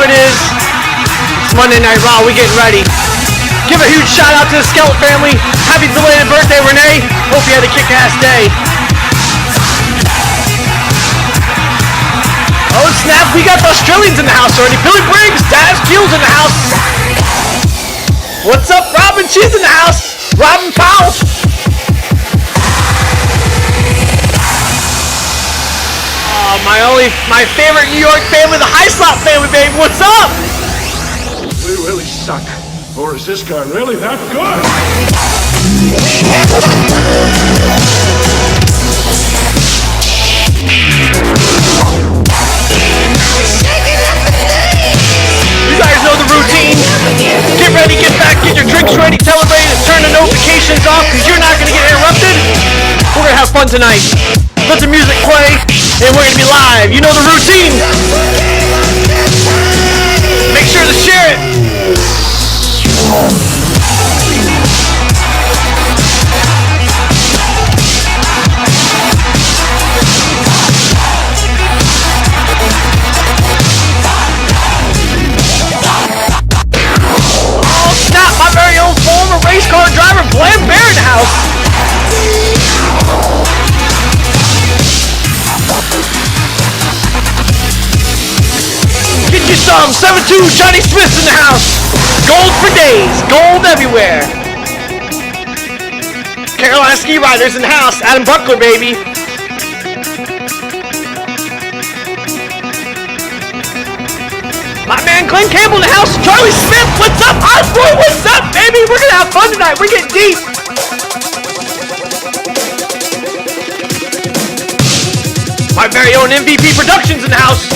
it is. It's Monday Night Raw. We're getting ready. Give a huge shout out to the Skeleton family. Happy belated birthday, Renee. Hope you had a kick-ass day. Oh snap, we got the Australians in the house already. Billy Briggs, Daz Keels in the house. What's up, Robin? She's in the house. Robin Powell. My favorite New York family, the High Slop family, baby. What's up? We really suck. Or is this guy really that good? You guys know the routine. Get ready, get back, get your drinks ready, celebrate, and turn the notifications off because you're not going to get interrupted. We're going to have fun tonight. Let the music play, and we're going to be live. You know the routine. Make sure to share it. Oh snap, my very own former race car driver, Blam Bear in the house. Get you some 7-2 Johnny Smith's in the house. Gold for days, gold everywhere. Carolina Ski Riders in the house, Adam Buckler, baby. My man Glenn Campbell in the house, Charlie Smith, what's up? Osborne, what's up, baby? We're gonna have fun tonight, we're getting deep. My very own MVP Productions in the house.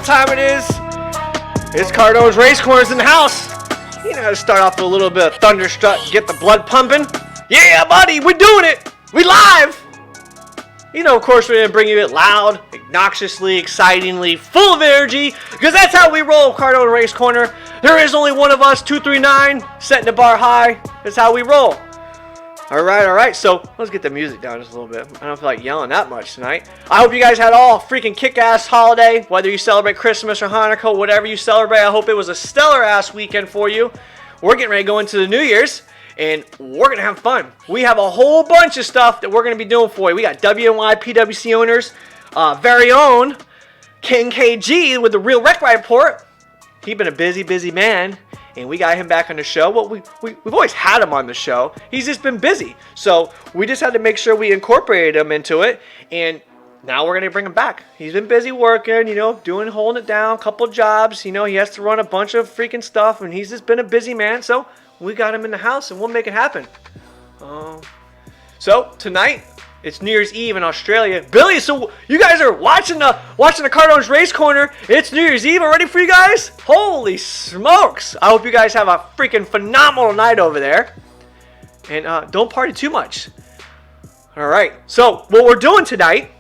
Time it is. It's Cardone's Race Corners in the house. You know how to start off with a little bit of thunderstruck, get the blood pumping. Yeah, buddy, we're doing it. We live. You know, of course, we're gonna bring you it loud, obnoxiously, excitingly, full of energy, because that's how we roll Cardone Race Corner. There is only one of us, 239, setting the bar high. That's how we roll. All right. So let's get the music down just a little bit. I don't feel like yelling that much tonight. I hope you guys had all freaking kick-ass holiday, whether you celebrate Christmas or Hanukkah, whatever you celebrate. I hope it was a stellar-ass weekend for you. We're getting ready to go into the New Year's, and we're going to have fun. We have a whole bunch of stuff that we're going to be doing for you. We got WNY PWC owners, very own King KG with the Real Wreck Report. He's been a busy man. And we got him back on the show. Well, we've always had him on the show. He's just been busy. So we just had to make sure we incorporated him into it. And now we're going to bring him back. He's been busy working, holding it down, a couple jobs. He has to run a bunch of freaking stuff. And he's just been a busy man. So we got him in the house and we'll make it happen. So tonight, it's New Year's Eve in Australia. Billy, so you guys are watching the Cardone's Race Corner. It's New Year's Eve already for you guys? Holy smokes. I hope you guys have a freaking phenomenal night over there. And don't party too much. All right. So what we're doing tonight,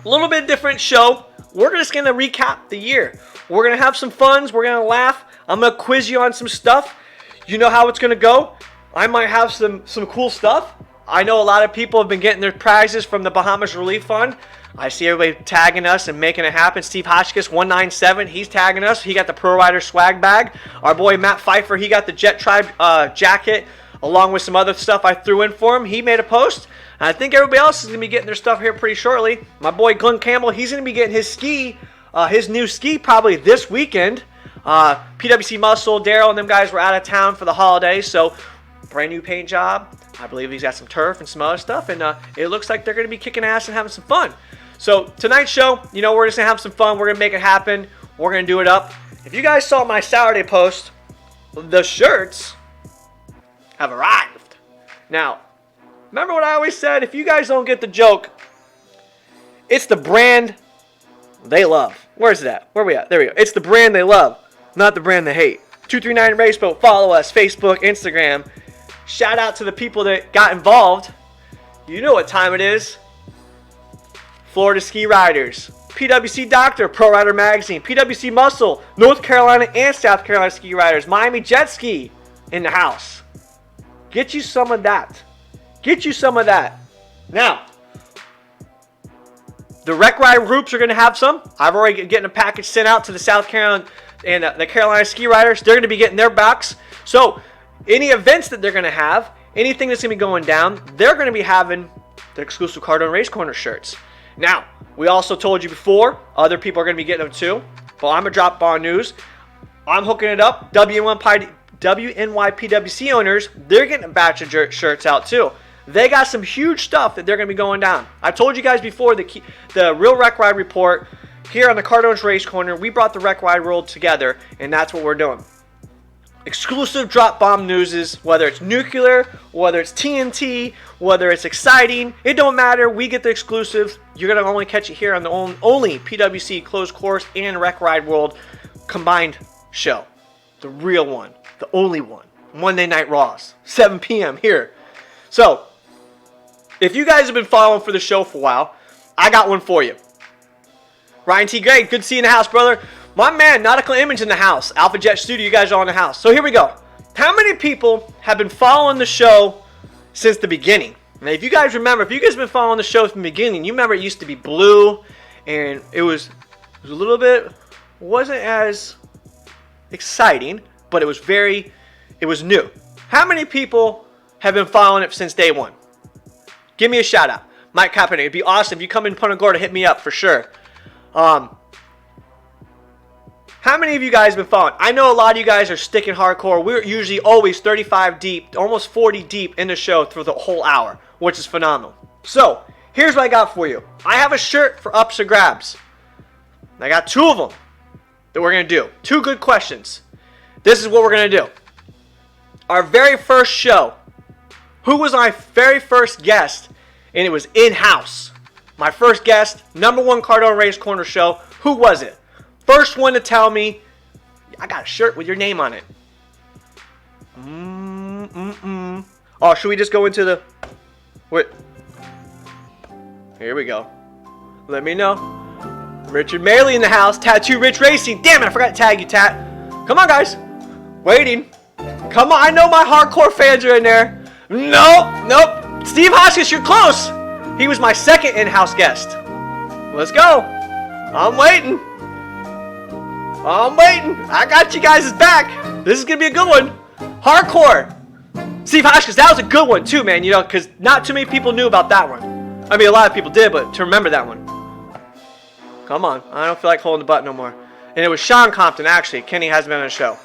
a little bit different show. We're just going to recap the year. We're going to have some fun. We're going to laugh. I'm going to quiz you on some stuff. You know how it's going to go. I might have some cool stuff. I know a lot of people have been getting their prizes from the Bahamas Relief Fund. I see everybody tagging us and making it happen. Steve Hotchkiss, 197, he's tagging us. He got the Pro Rider swag bag. Our boy Matt Pfeiffer, he got the Jet Tribe jacket along with some other stuff I threw in for him. He made a post. And I think everybody else is going to be getting their stuff here pretty shortly. My boy Glenn Campbell, he's going to be getting his new ski probably this weekend. PWC Muscle, Daryl, and them guys were out of town for the holidays, so brand new paint job. I believe he's got some turf and some other stuff, and it looks like they're going to be kicking ass and having some fun. So tonight's show, you know, we're just going to have some fun. We're going to make it happen. We're going to do it up. If you guys saw my Saturday post, the shirts have arrived. Now, remember what I always said? If you guys don't get the joke, it's the brand they love. Where's it at? Where are we at? There we go. It's the brand they love, not the brand they hate. 239 Raceboat. Follow us. Facebook, Instagram. Shout out to the people that got involved. You know what time it is. Florida Ski Riders. PWC Doctor, Pro Rider Magazine. PWC Muscle, North Carolina and South Carolina Ski Riders. Miami Jet Ski in the house. Get you some of that. Get you some of that. Now, the Rec Ride groups are going to have some. I've already getting a package sent out to the South Carolina and the Carolina Ski Riders. They're going to be getting their box. So, any events that they're going to have, anything that's going to be going down, they're going to be having the exclusive Cardone Race Corner shirts. Now, we also told you before, other people are going to be getting them too. But I'm going to drop on news. I'm hooking it up. WNYPWC owners, they're getting a batch of shirts out too. They got some huge stuff that they're going to be going down. I told you guys before, the Real Rec Ride Report, here on the Cardone's Race Corner, we brought the Rec Ride world together, and that's what we're doing. Exclusive drop bomb newses, whether it's nuclear, whether it's TNT, whether it's exciting, it don't matter. We get the exclusives. You're going to only catch it here on the only PWC Closed Course and Rec Ride World combined show. The real one. The only one. Monday Night Raws. 7 p.m. here. So, if you guys have been following for the show for a while, I got one for you. Ryan T. Gregg, good to see you in the house, brother. My man, Nautical Image in the house. Alpha Jet Studio, you guys are in the house. So here we go. How many people have been following the show since the beginning? Now, if you guys remember, if you guys have been following the show from the beginning, you remember it used to be blue, and it was a little bit, wasn't as exciting, but it was new. How many people have been following it since day one? Give me a shout out. Mike Kaepernick. It'd be awesome if you come in Punta Gorda, hit me up for sure. How many of you guys have been following? I know a lot of you guys are sticking hardcore. We're usually always 35 deep, almost 40 deep in the show through the whole hour, which is phenomenal. So, here's what I got for you. I have a shirt for ups or grabs. I got two of them that we're going to do. Two good questions. This is what we're going to do. Our very first show. Who was my very first guest? And it was in-house. My first guest, #1 Cardone Race Corner show. Who was it? First one to tell me, I got a shirt with your name on it. Oh, should we just go into the... Wait. Here we go. Let me know. Richard Maley in the house. Tattoo Rich Racing. Damn it, I forgot to tag you, Tat. Come on, guys. Waiting. Come on, I know my hardcore fans are in there. Nope. Steve Hoskins, you're close. He was my second in-house guest. Let's go. I'm waiting. I got you guys' back. This is going to be a good one. Hardcore. Steve Hoskins, that was a good one too, man. You know, because not too many people knew about that one. I mean, a lot of people did, but to remember that one. Come on. I don't feel like holding the button no more. And it was Sean Compton, actually. Kenny hasn't been on the show.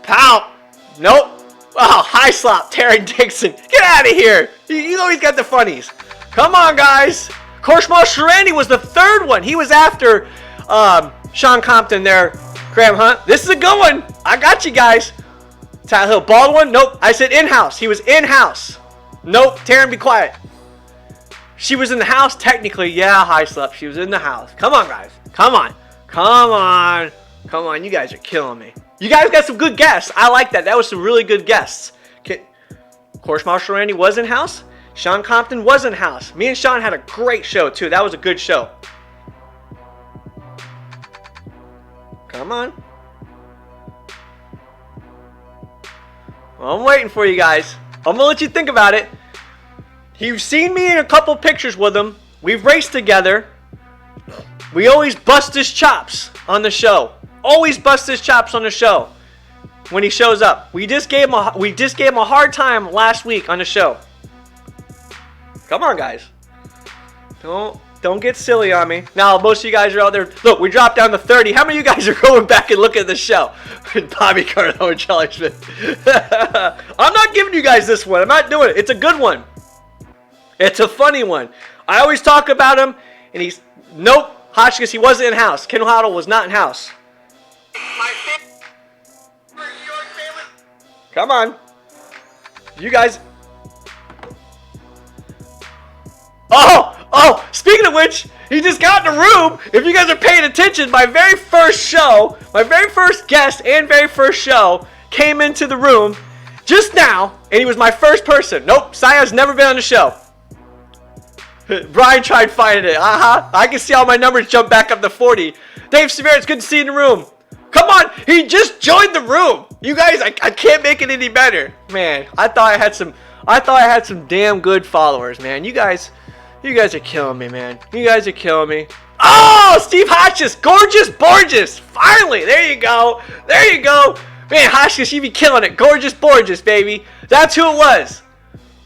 Pow. Nope. Oh, high slop. Terry Dixon. Get out of here. You know he's got the funnies. Come on, guys. Korshmal Sharandi was the third one. He was after Sean Compton there. Graham Hunt. This is a good one. I got you guys. Tyler Hill. Baldwin. Nope. I said in-house. He was in-house. Nope. Taryn, be quiet. She was in the house technically. Yeah, high slop. She was in the house. Come on, guys. Come on. You guys are killing me. You guys got some good guests. I like that. That was some really good guests. Of course, Marshall Randy was in house. Sean Compton was in house. Me and Sean had a great show too. That was a good show. Come on. I'm waiting for you guys. I'm gonna let you think about it. You've seen me in a couple pictures with him. We've raced together. We always bust his chops on the show. Always bust his chops on the show when he shows up. We just gave him a hard time last week on the show. Come on, guys. Don't get silly on me. Now, most of you guys are out there. Look, we dropped down to 30. How many of you guys are going back and looking at the show? Bobby Cardone and Charlie Smith. I'm not giving you guys this one. I'm not doing it. It's a good one. It's a funny one. I always talk about him And he's, nope, Hotchkiss, he wasn't in house. Ken Hoddle was not in house. Come on. You guys. Oh, speaking of which, he just got in the room. If you guys are paying attention, my very first show, my very first guest and very first show came into the room just now, and he was my first person. Nope, Saya's never been on the show. Brian tried finding it. I can see all my numbers jump back up to 40. Dave Severe, it's good to see you in the room. Come on, he just joined the room. You guys, I can't make it any better. Man, I thought I had some damn good followers, man. You guys are killing me, man. You guys are killing me. Oh, Steve Hotchkiss, gorgeous, Borges. Finally, there you go. There you go. Man, Hotchkiss, you be killing it. Gorgeous, Borges, baby. That's who it was.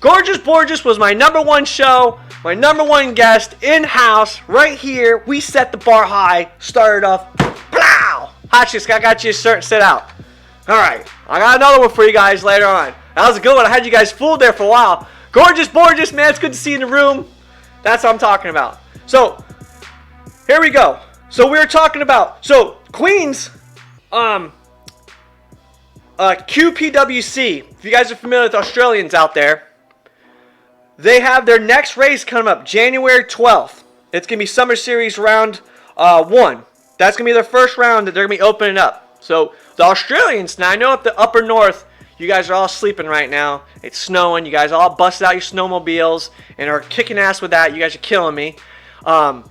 Gorgeous Borges was my #1 show, my #1 guest in-house, right here. We set the bar high, started off, plow! Hotchkiss, I got you a shirt set out. All right, I got another one for you guys later on. That was a good one. I had you guys fooled there for a while. Gorgeous Borges, man, it's good to see you in the room. That's what I'm talking about. So, here we go. So, we were talking about, Queens, QPWC, if you guys are familiar with Australians out there, they have their next race coming up January 12th. It's going to be Summer Series round 1. That's going to be their first round that they're going to be opening up. So the Australians, now I know up the upper north, you guys are all sleeping right now. It's snowing. You guys all busted out your snowmobiles and are kicking ass with that. You guys are killing me. And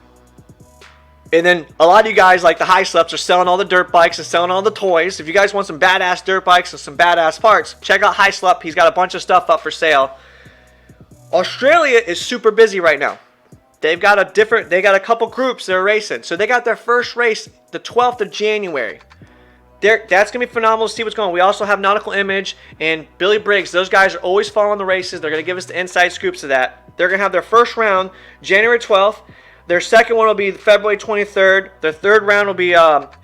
then a lot of you guys, like the high sleps, are selling all the dirt bikes and selling all the toys. If you guys want some badass dirt bikes and some badass parts, check out High Slep. He's got a bunch of stuff up for sale. Australia is super busy right now. They got a couple groups that are racing. So they got their first race the 12th of January. That's going to be phenomenal to see what's going on. We also have Nautical Image and Billy Briggs. Those guys are always following the races. They're going to give us the inside scoops of that. They're going to have their first round January 12th. Their second one will be February 23rd. Their third round will be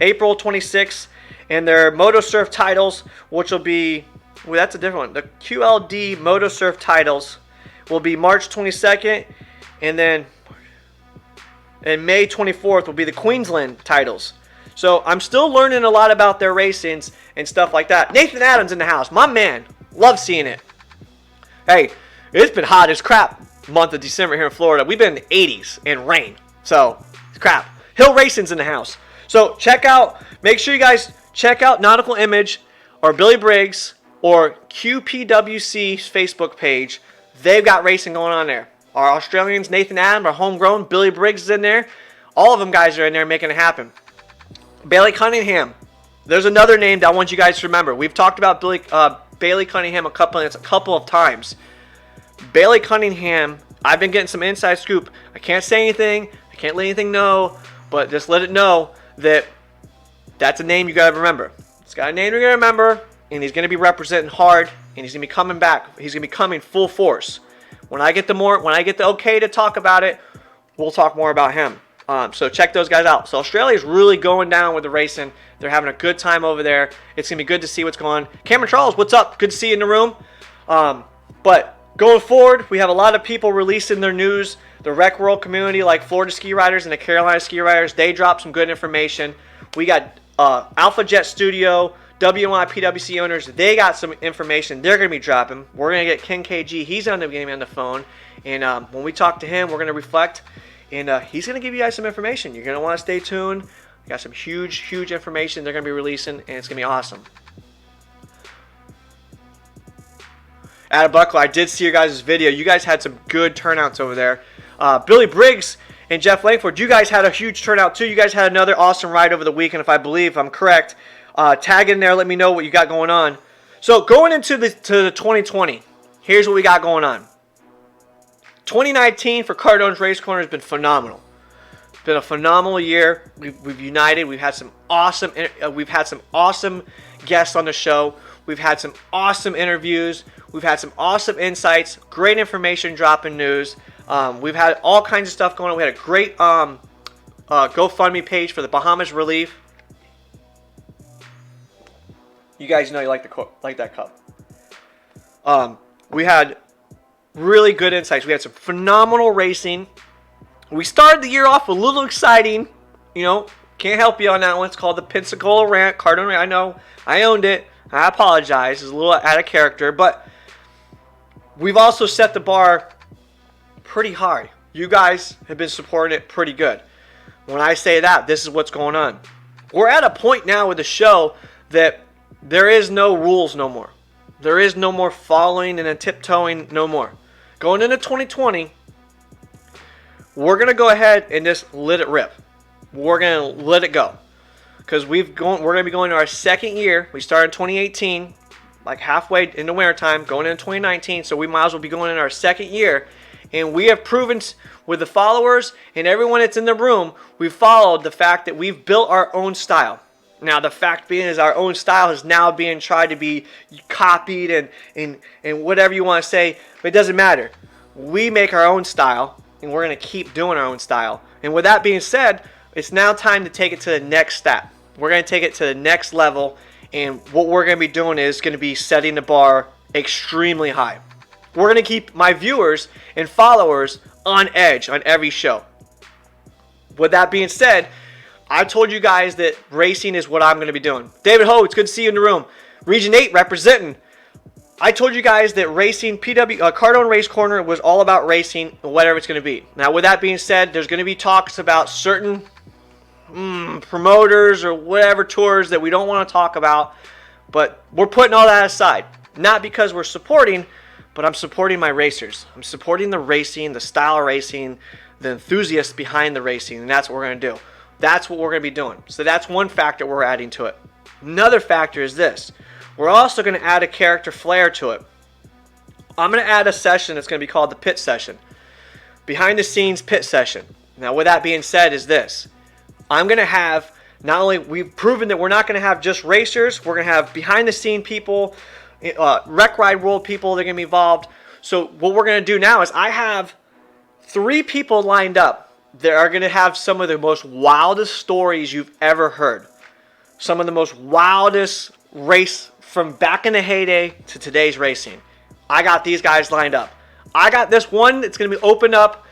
April 26th. And their Moto Surf titles, which will be, well, that's a different one. The QLD Moto Surf titles will be March 22nd, and then in May 24th will be the Queensland titles. So I'm still learning a lot about their racings and stuff like that. Nathan Adams in the house. My man. Love seeing it. Hey, it's been hot as crap month of December here in Florida. We've been in the 80s and rain. So, it's crap. Hill Racing's in the house. So, make sure you guys check out Nautical Image or Billy Briggs or QPWC's Facebook page. They've got racing going on there. Our Australians, Nathan Adams, our homegrown, Billy Briggs is in there. All of them guys are in there making it happen. Bailey Cunningham. There's another name that I want you guys to remember. We've talked about Bailey Cunningham a couple of times. Bailey Cunningham, I've been getting some inside scoop. I can't say anything. I can't let anything know. But just let it know that that's a name you got to remember. It's got a name you're going to remember. And he's going to be representing hard. And he's going to be coming back. He's going to be coming full force. When I get the okay to talk about it, we'll talk more about him. So check those guys out. So Australia's really going down with the racing. They're having a good time over there. It's going to be good to see what's going on. Cameron Charles, what's up? Good to see you in the room. But going forward, we have a lot of people releasing their news. The Rec World community, like Florida Ski Riders and the Carolina Ski Riders, they drop some good information. We got Alpha Jet Studio, WNY PWC owners, they got some information they're going to be dropping. We're going to get Ken KG. He's on the game on the phone. And when we talk to him, we're going to reflect. And he's going to give you guys some information. You're going to want to stay tuned. We got some huge, huge information they're going to be releasing, and it's going to be awesome. Adam Buckler, I did see your guys' video. You guys had some good turnouts over there. Billy Briggs and Jeff Langford, you guys had a huge turnout too. You guys had another awesome ride over the weekend, if I believe I'm correct. Tag in there, let me know what you got going on. So going into the 2020, here's what we got going on. 2019 for Cardone's Race Corner has been phenomenal. It's been a phenomenal year. We've united. We've had some awesome guests on the show. We've had some awesome interviews. We've had some awesome insights. Great information dropping news. We've had all kinds of stuff going on. We had a great GoFundMe page for the Bahamas Relief. You guys know you like that cup. We had really good insights. We had some phenomenal racing. We started the year off a little exciting. You know, can't help you on that one. It's called the Pensacola Rant. Cardone Rant. I know. I owned it. I apologize. It's a little out of character. But we've also set the bar pretty high. You guys have been supporting it pretty good. When I say that, this is what's going on. We're at a point now with the show that there is no rules no more. There is no more following and tiptoeing no more. Going into 2020, we're going to go ahead and just let it rip. We're going to let it go. Because we're going to be going to our second year. We started in 2018, like halfway into wintertime, going into 2019. So we might as well be going in our second year. And we have proven with the followers and everyone that's in the room, we've followed the fact that we've built our own style. Now, the fact being is our own style is now being tried to be copied and whatever you want to say, but it doesn't matter. We make our own style, and we're going to keep doing our own style. And with that being said, it's now time to take it to the next step. We're going to take it to the next level, and what we're going to be doing is going to be setting the bar extremely high. We're going to keep my viewers and followers on edge on every show. With that being said, I told you guys that racing is what I'm going to be doing. David Ho, it's good to see you in the room. Region 8 representing. I told you guys that racing, Cardone Race Corner was all about racing and whatever it's going to be. Now, with that being said, there's going to be talks about certain promoters or whatever tours that we don't want to talk about. But we're putting all that aside. Not because we're supporting, but I'm supporting my racers. I'm supporting the racing, the style of racing, the enthusiasts behind the racing, and that's what we're going to do. That's what we're going to be doing. So that's one factor we're adding to it. Another factor is this. We're also going to add a character flair to it. I'm going to add a session that's going to be called the pit session. Behind the scenes pit session. Now, with that being said is this. I'm going to have, not only, we've proven that we're not going to have just racers. We're going to have behind the scene people, Rec Ride World people that are going to be involved. So what we're going to do now is I have 3 people lined up. They are going to have some of the most wildest stories you've ever heard. Some of the most wildest race from back in the heyday to today's racing. I got these guys lined up. I got this one that's going to be opened up.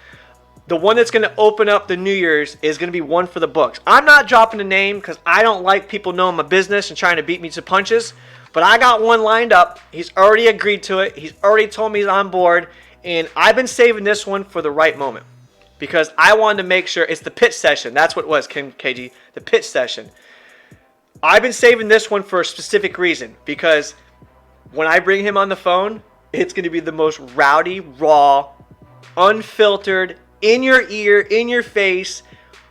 The one that's going to open up the New Year's is going to be one for the books. I'm not dropping a name because I don't like people knowing my business and trying to beat me to punches. But I got one lined up. He's already agreed to it. He's already told me he's on board. And I've been saving this one for the right moment. Because I wanted to make sure it's the pit session. That's what it was, KG, the pit session. I've been saving this one for a specific reason. Because when I bring him on the phone, it's going to be the most rowdy, raw, unfiltered, in your ear, in your face,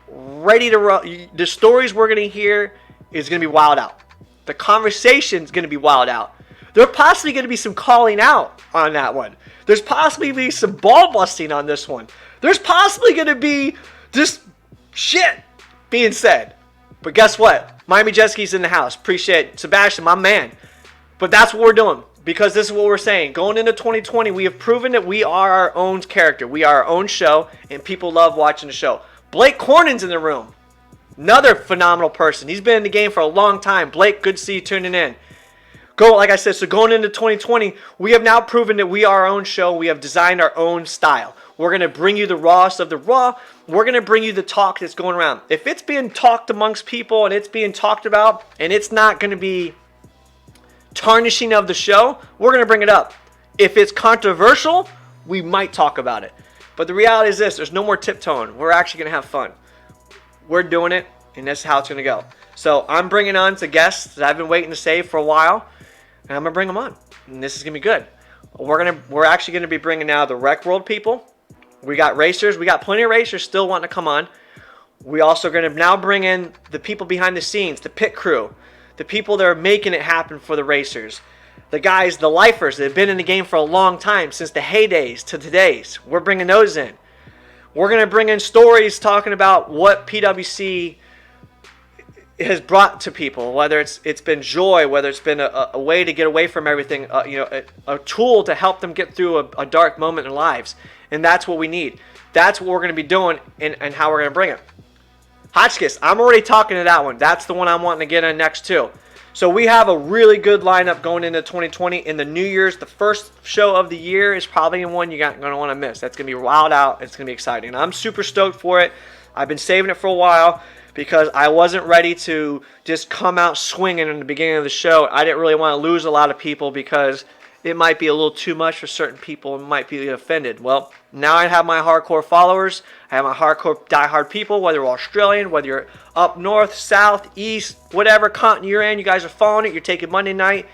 ready to the stories we're going to hear is going to be wild out. The conversation is going to be wild out. There's possibly going to be some calling out on that one. There's possibly be some ball busting on this one. There's possibly going to be just shit being said. But guess what? Miami Jet Ski's in the house. Appreciate it. Sebastian, my man. But that's what we're doing. Because this is what we're saying. Going into 2020, we have proven that we are our own character. We are our own show. And people love watching the show. Blake Cornyn's in the room. Another phenomenal person. He's been in the game for a long time. Blake, good to see you tuning in. Like I said, so going into 2020, we have now proven that we are our own show. We have designed our own style. We're going to bring you the rawest of the raw. We're going to bring you the talk that's going around. If it's being talked amongst people and it's being talked about and it's not going to be tarnishing of the show, we're going to bring it up. If it's controversial, we might talk about it. But the reality is this, there's no more tiptoeing. We're actually going to have fun. We're doing it, and that's how it's going to go. So I'm bringing on some guests that I've been waiting to save for a while, and I'm going to bring them on. And this is going to be good. We're actually going to be bringing now the Rec World people. We got racers. We got plenty of racers still wanting to come on. We also going to now bring in the people behind the scenes, the pit crew, the people that are making it happen for the racers, the guys, the lifers that have been in the game for a long time, since the heydays to today's. We're bringing those in. We're going to bring in stories talking about what PWC has brought to people, whether it's been joy, whether it's been a way to get away from everything, a tool to help them get through a dark moment in their lives. And that's what we need. That's what we're going to be doing and how we're going to bring it. Hotchkiss, I'm already talking to that one. That's the one I'm wanting to get in next too. So we have a really good lineup going into 2020. In the New Year's, the first show of the year is probably one you're going to want to miss. That's going to be wild out. It's going to be exciting. And I'm super stoked for it. I've been saving it for a while because I wasn't ready to just come out swinging in the beginning of the show. I didn't really want to lose a lot of people because it might be a little too much for certain people and might be offended. Well, now I have my hardcore followers. I have my hardcore diehard people, whether you're Australian, whether you're up north, south, east, whatever continent you're in. You guys are following it. You're taking Monday night.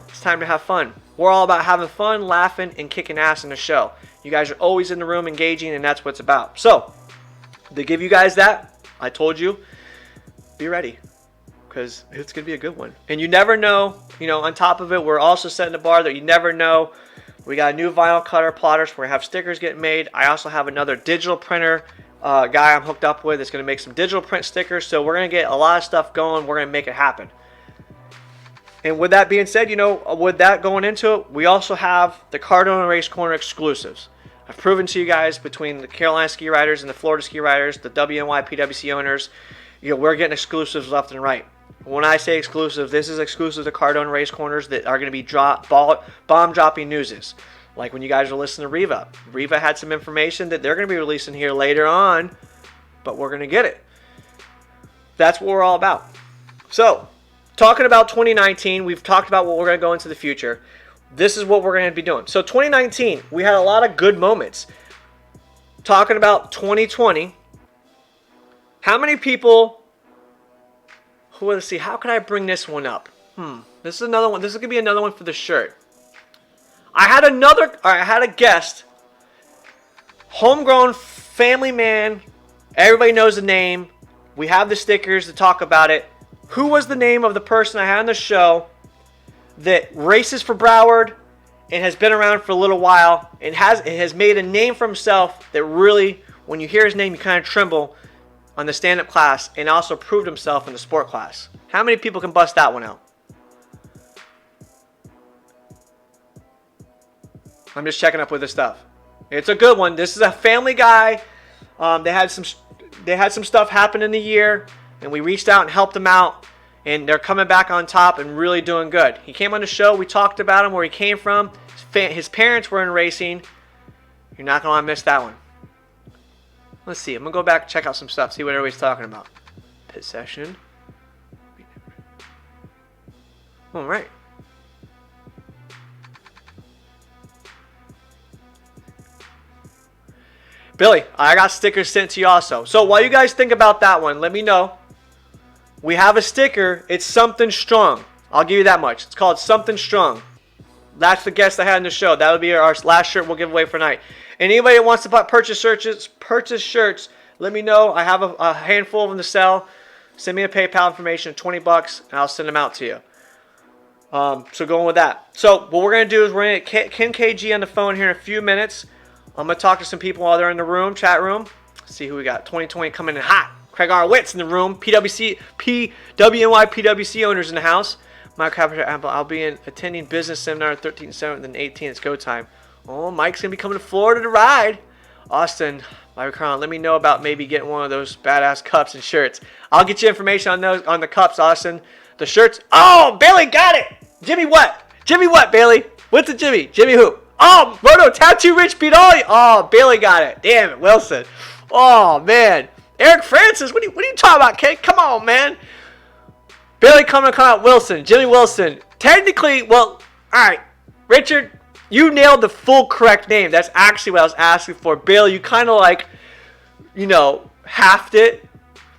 It's time to have fun. We're all about having fun, laughing, and kicking ass in the show. You guys are always in the room engaging, and that's what it's about. So, to give you guys that, I told you, be ready, because it's going to be a good one. And you never know, on top of it, we're also setting the bar that you never know. We got a new vinyl cutter plotters. We're going to have stickers getting made. I also have another digital printer guy I'm hooked up with that's going to make some digital print stickers. So we're going to get a lot of stuff going. We're going to make it happen. And with that being said, with that going into it, we also have the Cardone Race Corner exclusives. I've proven to you guys between the Carolina Ski Riders and the Florida Ski Riders, the WNY PWC owners, we're getting exclusives left and right. When I say exclusive, this is exclusive to Cardone Race Corners that are going to be bomb-dropping newses. Like when you guys are listening to Riva. Riva had some information that they're going to be releasing here later on, but we're going to get it. That's what we're all about. So, talking about 2019, we've talked about what we're going to go into the future. This is what we're going to be doing. So 2019, we had a lot of good moments. Talking about 2020, how many people... Let's see, how can I bring this one up? This is another one. This is going to be another one for the shirt. I had a guest, homegrown family man. Everybody knows the name. We have the stickers to talk about it. Who was the name of the person I had on the show that races for Broward and has been around for a little while and has made a name for himself that really, when you hear his name, you kind of tremble on the stand-up class, and also proved himself in the sport class? How many people can bust that one out? I'm just checking up with this stuff. It's a good one. This is a family guy. They had some stuff happen in the year, and we reached out and helped them out, and they're coming back on top and really doing good. He came on the show. We talked about him, where he came from. His parents were in racing. You're not going to want to miss that one. Let's see. I'm going to go back and check out some stuff, see what everybody's talking about. Pit session. All right. Billy, I got stickers sent to you also. So while you guys think about that one, let me know. We have a sticker. It's Something Strong. I'll give you that much. It's called Something Strong. That's the guest I had in the show. That would be our last shirt we'll give away for tonight. And anybody that wants to purchase shirts, let me know. I have a handful of them to sell. Send me a PayPal information, $20, and I'll send them out to you. So going with that. So what we're going to do is we're going to get Ken KG on the phone here in a few minutes. I'm going to talk to some people while they're in the room, chat room. See who we got. 2020 coming in hot. Craig R. Witt's in the room. PWNY PWC owners in the house. Mike I'll be attending business seminar 13th, 7th, and 18th. It's go time. Oh, Mike's going to be coming to Florida to ride. Austin, let me know about maybe getting one of those badass cups and shirts. I'll get you information on those, on the cups, Austin. The shirts. Oh, Bailey got it. Jimmy what? Jimmy what, Bailey? What's a Jimmy? Jimmy who? Oh, Roto, Tattoo Rich beat all you. Oh, Bailey got it. Damn it, Wilson. Oh, man. Eric Francis, what are you talking about, Kate? Come on, man. Bailey coming out, Wilson. Jimmy Wilson. Technically, well, all right. Richard, you nailed the full correct name. That's actually what I was asking for. Bailey, you kind of halved it.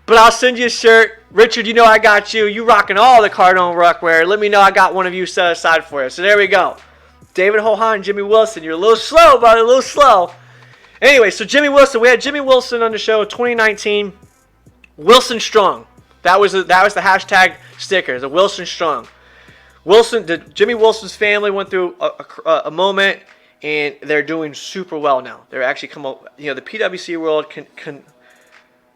But I'll send you a shirt. Richard, I got you. You rocking all the Cardone Ruckwear. Let me know I got one of you set aside for you. So there we go. David Hohan, Jimmy Wilson. You're a little slow, buddy. A little slow. Anyway, so Jimmy Wilson. We had Jimmy Wilson on the show 2019. Wilson Strong. That was the hashtag sticker. The Wilson Strong. Jimmy Wilson's family went through a moment, and they're doing super well now. They're actually the PWC world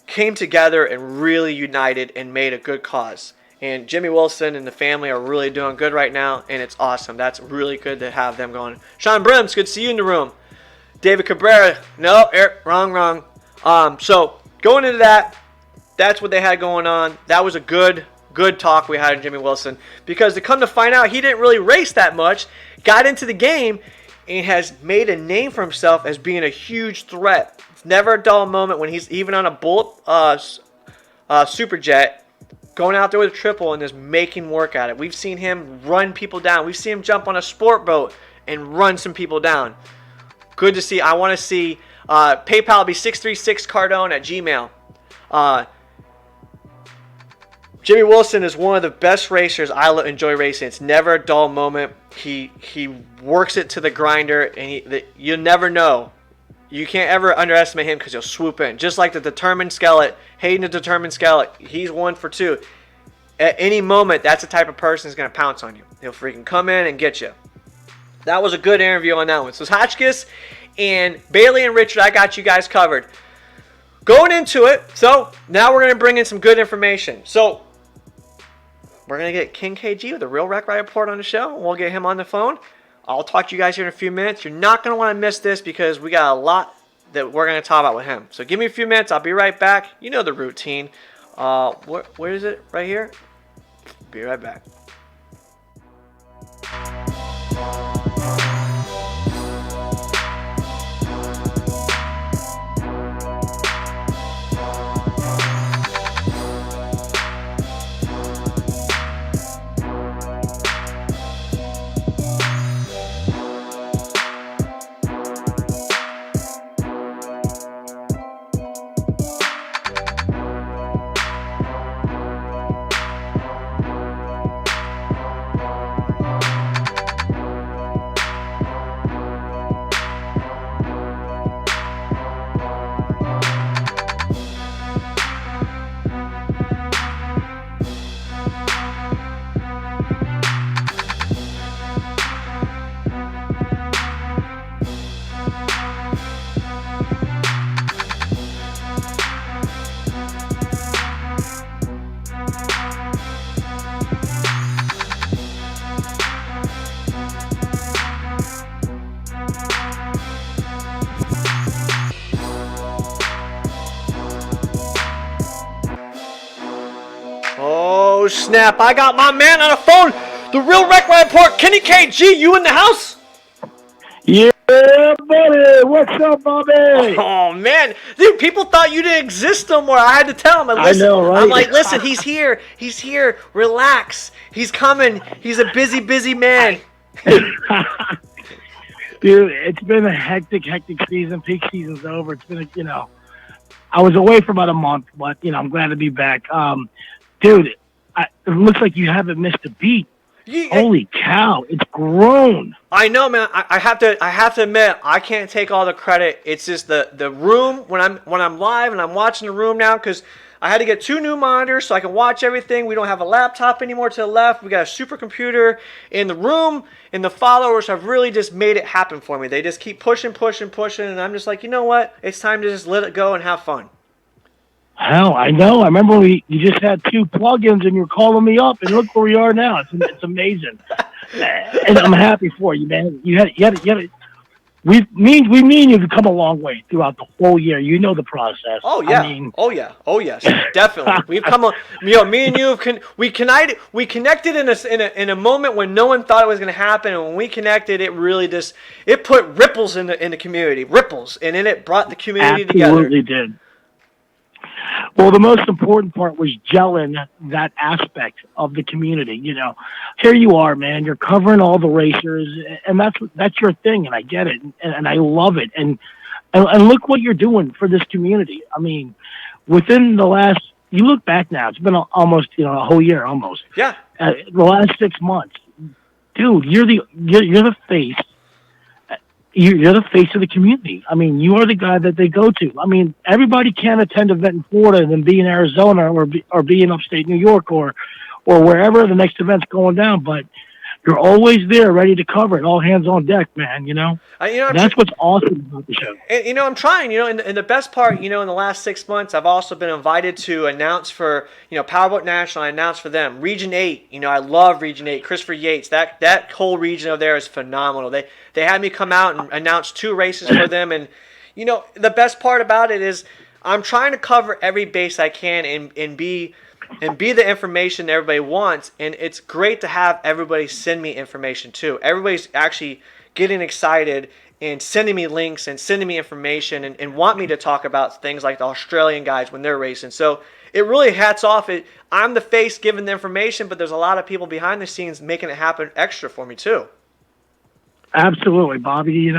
came together and really united and made a good cause. And Jimmy Wilson and the family are really doing good right now, and it's awesome. That's really good to have them going. Sean Brims, good to see you in the room. David Cabrera, no, Eric, wrong. So going into that, that's what they had going on. That was a good good talk we had in Jimmy Wilson, because to come to find out, he didn't really race that much, got into the game, and has made a name for himself as being a huge threat. It's never a dull moment when he's even on a Bullet Superjet, going out there with a triple and just making work at it. We've seen him run people down. We've seen him jump on a sport boat and run some people down. Good to see. I want to see PayPal be 636cardone at Gmail. Jimmy Wilson is one of the best racers I enjoy racing. It's never a dull moment. He works it to the grinder, and you'll never know. You can't ever underestimate him because he'll swoop in. Just like the determined skeleton, Hayden the determined skeleton. He's 1 for 2. At any moment, that's the type of person who's going to pounce on you. He'll freaking come in and get you. That was a good interview on that one. So Hotchkiss and Bailey and Richard, I got you guys covered. Going into it, so now we're going to bring in some good information. So we're going to get King KG with a Real Wreck Ride Report on the show. We'll get him on the phone. I'll talk to you guys here in a few minutes. You're not going to want to miss this because we got a lot that we're going to talk about with him. So give me a few minutes. I'll be right back. You know the routine. Where is it? Right here? Be right back. Oh snap, I got my man on the phone. The Real Wreck Ride Report, Kenny KG, you in the house? Yeah, buddy. What's up, Bobby? Oh, man. Dude, people thought you didn't exist no more. I had to tell them. I know, right? I'm like, listen, he's here. He's here. Relax. He's coming. He's a busy, busy man. Dude, it's been a hectic season. Peak season's over. It's been, I was away for about a month, but, I'm glad to be back. Dude, it looks like you haven't missed a beat. Holy cow, it's grown. I know, man. I have to admit, I can't take all the credit. It's just the room when I'm live and I'm watching the room now, because I had to get 2 new monitors so I can watch everything. We don't have a laptop anymore to the left. We got a supercomputer in the room, and the followers have really just made it happen for me. They just keep pushing, and I'm just like, you know what? It's time to just let it go and have fun. Hell, I know. I remember you just had 2 plugins and you're calling me up, and look where we are now. It's amazing, and I'm happy for you, man. You had it. Me and you have come a long way throughout the whole year. You know the process. Oh yeah. Oh yes, definitely. We've come. Me and you we connected in a moment when no one thought it was going to happen, and when we connected, it really it put ripples in the community, and then it brought the community together. Absolutely did. Well, the most important part was gelling that aspect of the community. Here you are, man. You're covering all the racers, and that's your thing, and I get it, and I love it. And look what you're doing for this community. I mean, within the last, you look back now, it's been almost a whole year almost. Yeah. The last 6 months, dude, you're the face. You're the face of the community. I mean, you are the guy that they go to. I mean, everybody can't attend an event in Florida and then be in Arizona or be in upstate New York or wherever the next event's going down. But you're always there, ready to cover it, all hands on deck, man. That's what's awesome about the show. And I'm trying. And the best part, in the last 6 months, I've also been invited to announce for Powerboat National. I announced for them Region 8. I love Region 8. Christopher Yates. That whole region over there is phenomenal. They had me come out and announce 2 races for them, and the best part about it is I'm trying to cover every base I can and be and be the information everybody wants. And it's great to have everybody send me information too. Everybody's actually getting excited and sending me links and sending me information and want me to talk about things like the Australian guys when they're racing. So it really hats off. I'm the face giving the information, but there's a lot of people behind the scenes making it happen extra for me too. Absolutely, Bobby.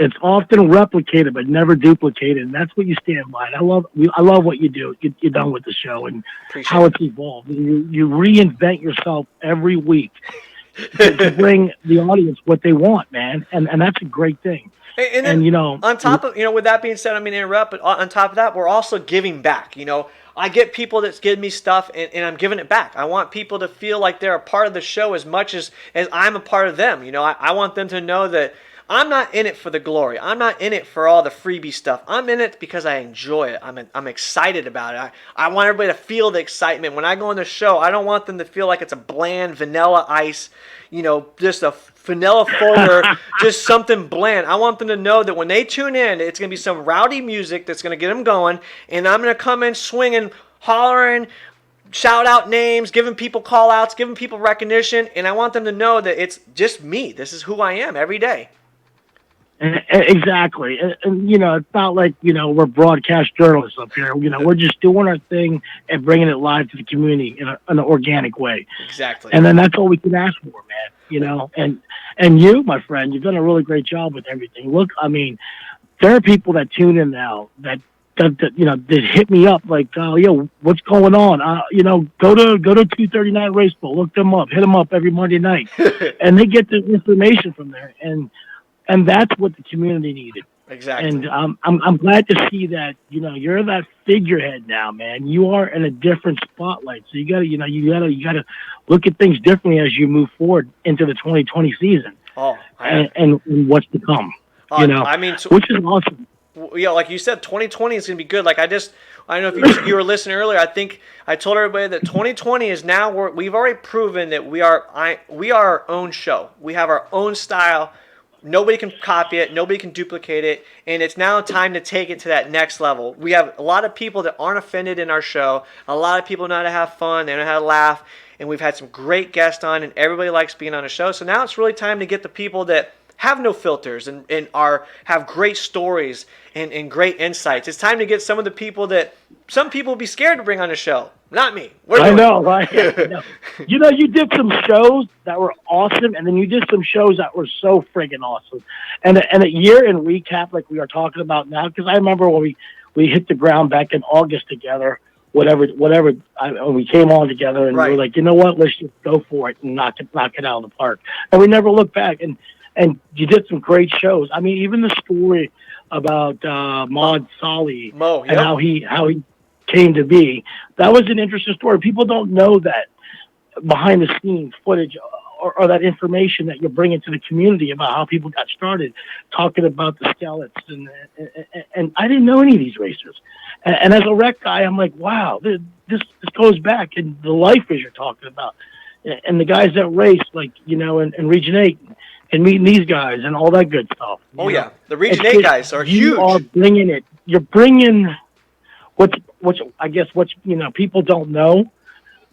It's often replicated but never duplicated, and that's what you stand by. And I love what you do. You're done with the show and how it's evolved. You reinvent yourself every week to bring the audience what they want, man, and that's a great thing. And then, on top of, with that being said, I mean, interrupt, but on top of that, we're also giving back. I get people that's giving me stuff, and I'm giving it back. I want people to feel like they're a part of the show as much as I'm a part of them. I want them to know that I'm not in it for the glory. I'm not in it for all the freebie stuff. I'm in it because I enjoy it. I'm excited about it. I want everybody to feel the excitement. When I go on the show, I don't want them to feel like it's a bland vanilla ice, just a vanilla folder, just something bland. I want them to know that when they tune in, it's going to be some rowdy music that's going to get them going, and I'm going to come in swinging, hollering, shout out names, giving people call outs, giving people recognition, and I want them to know that it's just me. This is who I am every day. Exactly. And it's not like, we're broadcast journalists up here. We're just doing our thing and bringing it live to the community in an organic way. Exactly. And then that's all we can ask for, man, and you, my friend, you've done a really great job with everything. Look, I mean, there are people that tune in now that hit me up like, what's going on? Go to 239 Race Bowl, look them up, hit them up every Monday night. And they get the information from there. And that's what the community needed. Exactly. And I'm glad to see that you're that figurehead now, man. You are in a different spotlight, so you gotta look at things differently as you move forward into the 2020 season. And what's to come. Which is awesome. Like you said, 2020 is gonna be good. Like I don't know if you were listening earlier. I think I told everybody that 2020 is now we've already proven that we are our own show. We have our own style. Nobody can copy it. Nobody can duplicate it. And it's now time to take it to that next level. We have a lot of people that aren't offended in our show. A lot of people know how to have fun. They know how to laugh. And we've had some great guests on, and everybody likes being on a show. So now it's really time to get the people that have no filters and have great stories and great insights. It's time to get some of the people that some people would be scared to bring on the show. Not me. I know, right? You did some shows that were awesome, and then you did some shows that were so friggin' awesome. And a year in recap, like we are talking about now, because I remember when we hit the ground back in August together, whatever. We came on together, and we were like, you know what? Let's just go for it and knock it out of the park. And we never looked back. And you did some great shows. I mean, even the story about Maud Solly and how he came to be. That was an interesting story. People don't know that behind the scenes footage or that information that you're bringing to the community about how people got started talking about the skeleton. And I didn't know any of these racers. And as a rec guy, I'm like, wow, this goes back in the lifers you're talking about. And the guys that race, like, in Region 8 and meeting these guys and all that good stuff. Yeah. The Region 8 guys are huge. You are bringing it. You're bringing what people don't know.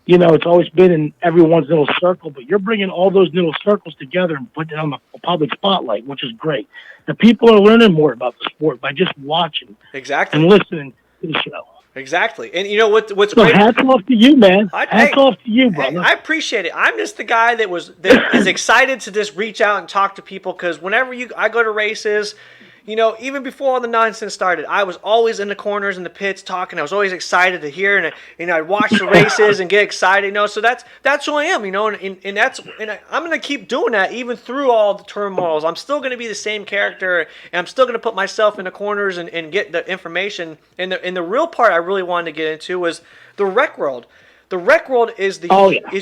It's always been in everyone's little circle, but you're bringing all those little circles together and putting it on the public spotlight, which is great. The people are learning more about the sport by just watching and listening to the show. Exactly. And what's so great? Hats off to you, man. Hats off to you, brother. I appreciate it. I'm just the guy that is excited to just reach out and talk to people, because whenever I go to races, even before all the nonsense started, I was always in the corners and the pits talking. I was always excited to hear, and I'd watch the races and get excited. So that's who I am, and I'm gonna keep doing that even through all the turmoils. I'm still gonna be the same character, and I'm still gonna put myself in the corners and get the information. And the real part I really wanted to get into was the rec world. The rec world is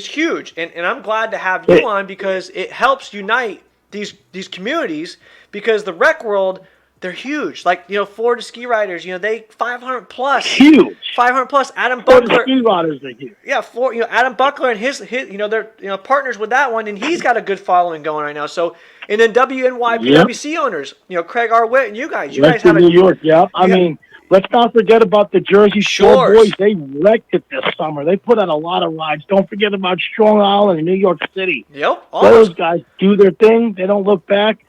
huge, and I'm glad to have you on, because it helps unite these communities, because the rec world They're huge. Like, Florida ski riders, they 500 plus. Huge. 500 plus. Adam For the Buckler. ski riders are huge. Yeah, Adam Buckler and his they're partners with that one, and he's got a good following going right now. So, and then WNYPWC owners, Craig Arwitt and you guys have New York. Yeah, I mean, let's not forget about the Jersey Shore boys. They wrecked it this summer. They put out a lot of rides. Don't forget about Strong Island in New York City. Yep, those guys do their thing. They don't look back.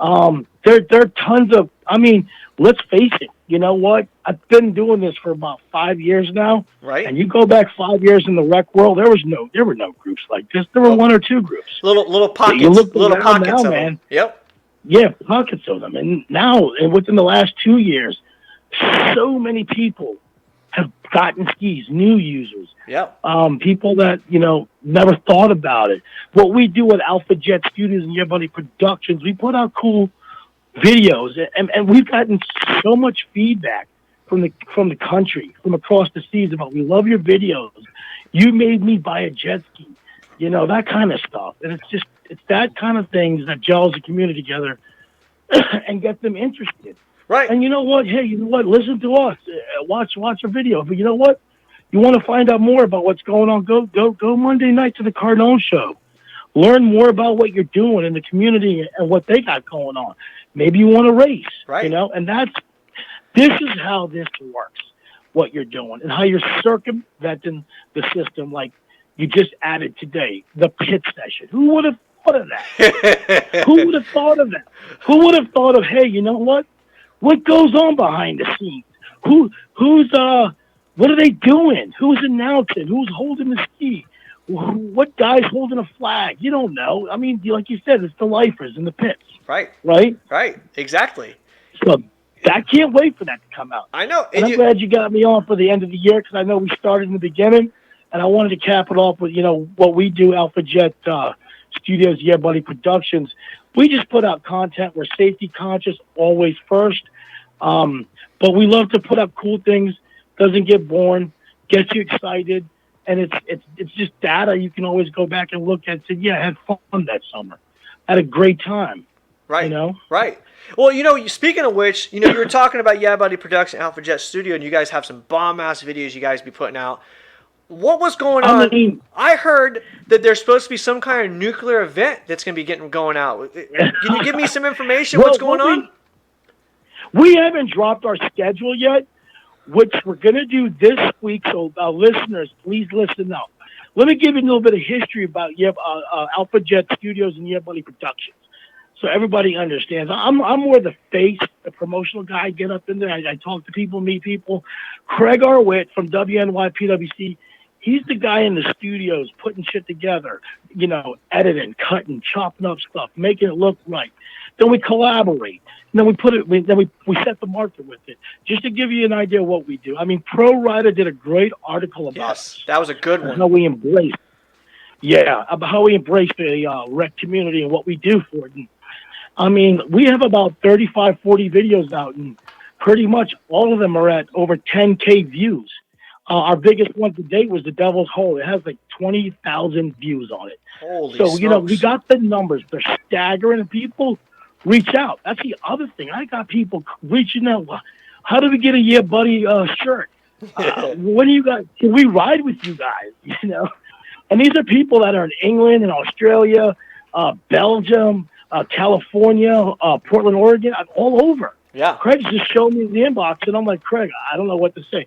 There are tons of. I mean, let's face it. You know what? I've been doing this for about 5 years now. Right. And you go back 5 years in the rec world, there were no groups like this. There were one or two groups. Little pockets. You look little pockets now, of man. them. Yep. Yeah, pockets of them. And now, and within the last 2 years, so many people have gotten skis, new users. Yep. People that, never thought about it. What we do at Alpha Jet Studios and Your Buddy Productions, we put out cool videos, and we've gotten so much feedback from the country, from across the seas about, we love your videos. You made me buy a jet ski, that kind of stuff. And it's that kind of things that gels the community together and get them interested. Right. And you know what? Hey, listen to us. Watch a video. But you know what? You want to find out more about what's going on, go Monday night to the Cardone show. Learn more about what you're doing in the community and what they got going on. Maybe you want to race, right? And this is how this works, what you're doing, and how you're circumventing the system like you just added today, the pit session. Who would have thought of that? Who would have thought of that? Who would have thought of, hey, you know what? What goes on behind the scenes? What are they doing? Who's announcing? Who's holding the ski? What guy's holding a flag? You don't know. I mean, like you said, it's the lifers in the pits. Right. Right? Right. Exactly. So I can't wait for that to come out. I know. And I'm glad you got me on for the end of the year, because I know we started in the beginning, and I wanted to cap it off with, what we do, Alpha Jet Studios, Yeah Buddy Productions. We just put out content. We're safety conscious, always first. But we love to put up cool things. Doesn't get boring, gets you excited. And it's just data you can always go back and look at and say, yeah, I had fun that summer. Had a great time. Right. Right. Well, speaking of which, you were talking about Yeah Buddy Production, Alpha Jet Studio, and you guys have some bomb-ass videos you guys be putting out. What was going on? I heard that there's supposed to be some kind of nuclear event that's going to be going out. Can you give me some information? What's going on? We haven't dropped our schedule yet, which we're going to do this week. So, listeners, please listen up. Let me give you a little bit of history about Alpha Jet Studios and Yeah Buddy Productions, so everybody understands. I'm more the face, the promotional guy. I get up in there. I talk to people, meet people. Craig Arwitt from WNYPWC, he's the guy in the studios putting shit together, editing, cutting, chopping up stuff, making it look right. Then we collaborate. And then we set the market with it. Just to give you an idea of what we do. I mean, Pro Rider did a great article about us. That was a good one. How we embrace. Yeah, about how we embrace the rec community and what we do for it. And, I mean, we have about 35, 40 videos out, and pretty much all of them are at over 10K views. Our biggest one to date was the Devil's Hole. It has like 20,000 views on it. Holy so, smokes. we got the numbers. They're staggering, and people reach out. That's the other thing. I got people reaching out. How do we get a Yeah Buddy shirt? When do you guys? Can we ride with you guys? And these are people that are in England and Australia, Belgium, California, Portland, Oregon, all over. Yeah. Craig just showed me the inbox, and I'm like, Craig, I don't know what to say.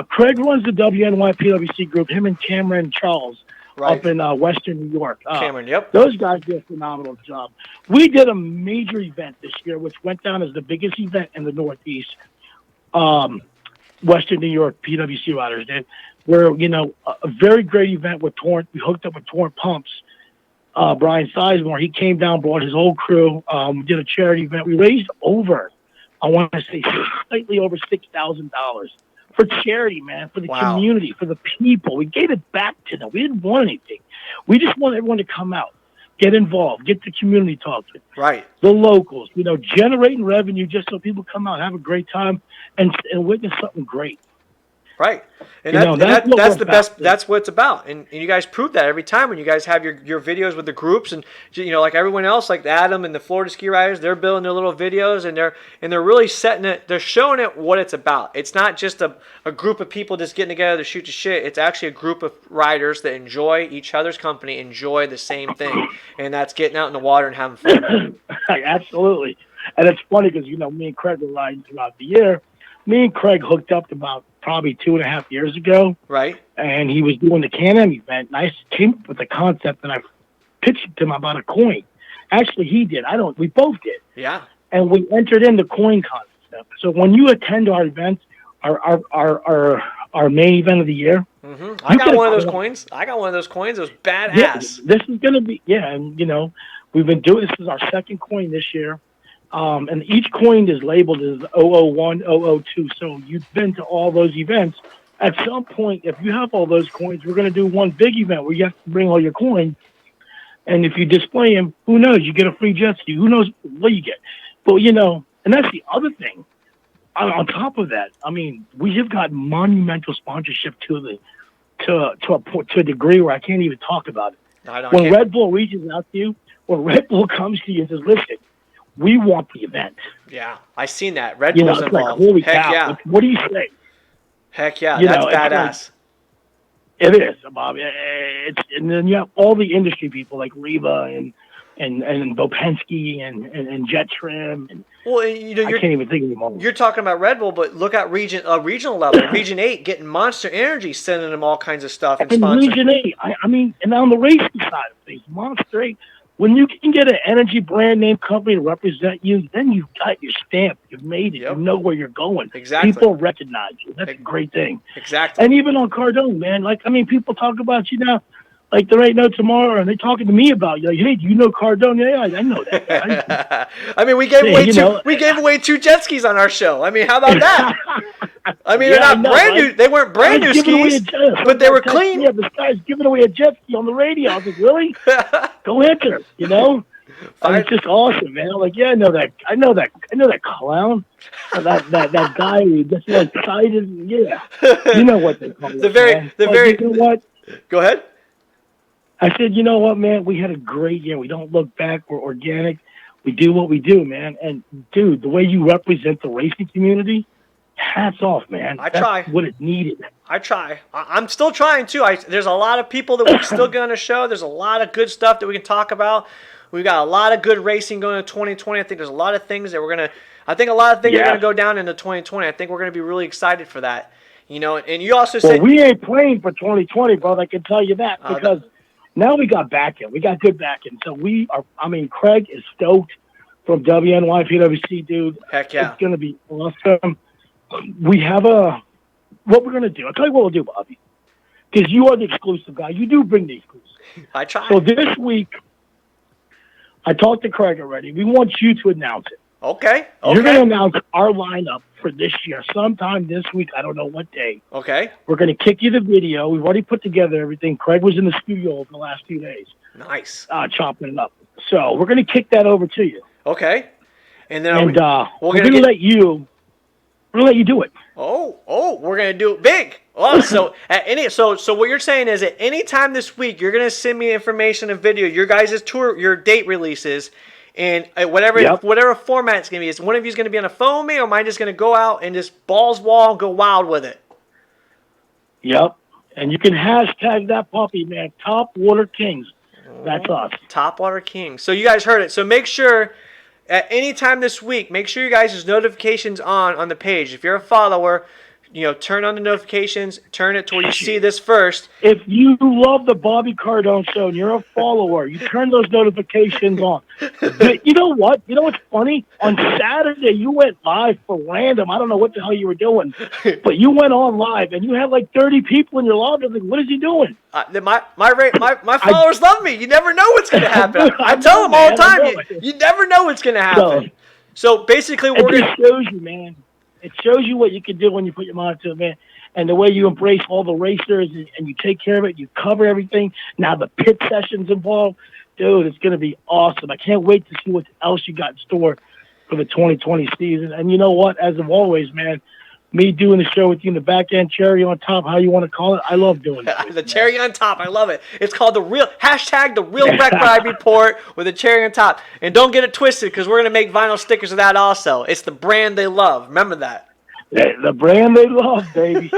Craig runs the WNYPWC group. Him and Cameron Charles. Right. Up in Western New York. Cameron, yep. Those guys did a phenomenal job. We did a major event this year, which went down as the biggest event in the Northeast. Western New York PWC riders did. Where, a very great event with Torrent. We hooked up with Torrent Pumps. Brian Sizemore, he came down, brought his whole crew. We did a charity event. We raised I want to say, slightly over $6,000. For charity, man, for the community, for the people. We gave it back to them. We didn't want anything. We just want everyone to come out, get involved, get the community talking. Right. The locals, generating revenue just so people come out, have a great time, and witness something great. Right. And, that's what that's we're the best. about. That's what it's about. And you guys prove that every time when you guys have your videos with the groups, and like everyone else, like Adam and the Florida Ski Riders, they're building their little videos, and they're really setting it. They're showing it what it's about. It's not just a group of people just getting together to shoot the shit. It's actually a group of riders that enjoy each other's company, enjoy the same thing, and that's getting out in the water and having fun. Absolutely. And it's funny because me and Craig were riding throughout the year. Me and Craig hooked up about probably 2.5 years ago. Right. And he was doing the Can-Am event, and I came up with the concept, and I pitched it to him about a coin. Actually, he did. We both did. Yeah. And we entered in the coin concept. So when you attend our events, our main event of the year, I got one of those coins. I got one of those coins. It was badass. Yeah, this is going to be, and we've been doing, this is our second coin this year. And each coin is labeled as 001, 002. So you've been to all those events. At some point, if you have all those coins, we're going to do one big event where you have to bring all your coins. And if you display them, who knows? You get a free jet ski. Who knows what you get? But, and that's the other thing. On top of that, I mean, we have got monumental sponsorship to a degree where I can't even talk about it. When Red Bull reaches out to you, when Red Bull comes to you and says, listen, we want the event. Yeah, I seen that. Red Bull's it's involved. Like, holy Heck cow. yeah. Like, what do you say? Heck yeah, that's badass. It is, Bob. And then you have all the industry people like Reva and Bopensky and Jet Trim. And I can't even think anymore. You're talking about Red Bull, but look at regional level. Region 8 getting Monster Energy, sending them all kinds of stuff and sponsoring. Region 8, I mean, and on the racing side of things, Monster 8, when you can get an energy brand name company to represent you, then you've got your stamp. You've made it. Yep. You know where you're going. Exactly. People recognize you. That's a great thing. Exactly. And even on Cardone, man, people talk about you now. Like there ain't no tomorrow, and they're talking to me about you. Like, hey, do you know Cardone? Yeah, I know that. I mean, we gave away two jet skis on our show. I mean, how about that? I mean, they're not brand new. They weren't brand new skis, but they were clean. Yeah, this guy's giving away a jet ski on the radio. I was like, really? Go enter. It's just awesome, man. I'm like, yeah, I know that clown, that guy who gets so excited. Yeah, you know what they call it. You know what? Go ahead. I said, you know what, man? We had a great year. We don't look back. We're organic. We do what we do, man. And, dude, the way you represent the racing community, hats off, man. I try. That's what it needed. I try. I'm still trying, too. There's a lot of people that we can still get on the show. There's a lot of good stuff that we can talk about. We've got a lot of good racing going into 2020. I think there's a lot of things that are going to go down into 2020. I think we're going to be really excited for that. And you also said... Well, we ain't playing for 2020, brother. I can tell you that because... Now we got backing. We got good backing. So Craig is stoked from WNY PWC, dude. Heck yeah. It's going to be awesome. We have what we're going to do. I'll tell you what we'll do, Bobby. Because you are the exclusive guy. You do bring the exclusive. I try. So this week, I talked to Craig already. We want you to announce it. Okay. You're going to announce our lineup for this year sometime this week. I don't know what day. Okay. We're going to kick you the video. We've already put together everything. Craig was in the studio over the last few days. Nice. Chopping it up. So we're going to kick that over to you. Okay. And then we're going to let you do it. Oh, we're going to do it big. Oh, so so what you're saying is at any time this week, you're going to send me information, a video, your guys' tour, your date releases. And whatever format it's going to be, is one of you going to be on a phone with me, or am I just going to go out and just balls wall and go wild with it? Yep. And you can hashtag that puppy, man. Top Water Kings. That's us. Top Water Kings. So you guys heard it. So make sure at any time this week, make sure you guys' notifications on the page. If you're a follower, turn on the notifications, turn it to where you see this first. If you love the Bobby Cardone show and you're a follower, you turn those notifications on. But you know what? You know what's funny? On Saturday, you went live for random. I don't know what the hell you were doing, but you went on live and you had like 30 people in your live. I was like, what is he doing? My followers love me. You never know what's going to happen. I tell them all the time, you never know what's going to happen. So basically, it shows you, man. It shows you what you can do when you put your mind to it, man. And the way you embrace all the racers and you take care of it, you cover everything. Now the pit sessions involved, dude, it's going to be awesome. I can't wait to see what else you got in store for the 2020 season. And you know what? As of always, man, me doing the show with you in the back end, cherry on top, how you want to call it. I love doing it. The cherry on top. I love it. It's called the real Wreck Ride Report with a cherry on top. And don't get it twisted because we're going to make vinyl stickers of that also. It's the brand they love. Remember that. The brand they love, baby.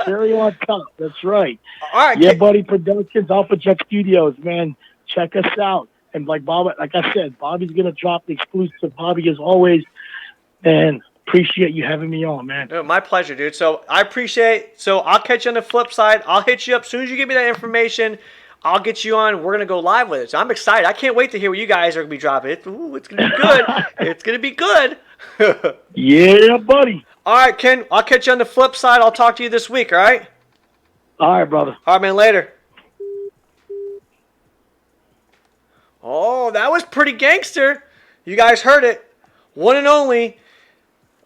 Cherry on top. That's right. All right. Yeah, buddy. Productions, Alpha Jet Studios, man. Check us out. And like I said, Bobby's going to drop the exclusive. Bobby, as always. And appreciate you having me on, man. Dude, my pleasure, dude. So I appreciate. So I'll catch you on the flip side. I'll hit you up as soon as you give me that information. I'll get you on. We're gonna go live with it. So I'm excited. I can't wait to hear what you guys are gonna be dropping. It's gonna be good. It's gonna be good. Yeah, buddy. All right, Ken. I'll catch you on the flip side. I'll talk to you this week. All right. All right, brother. All right, man. Later. Oh, that was pretty gangster. You guys heard it. One and only.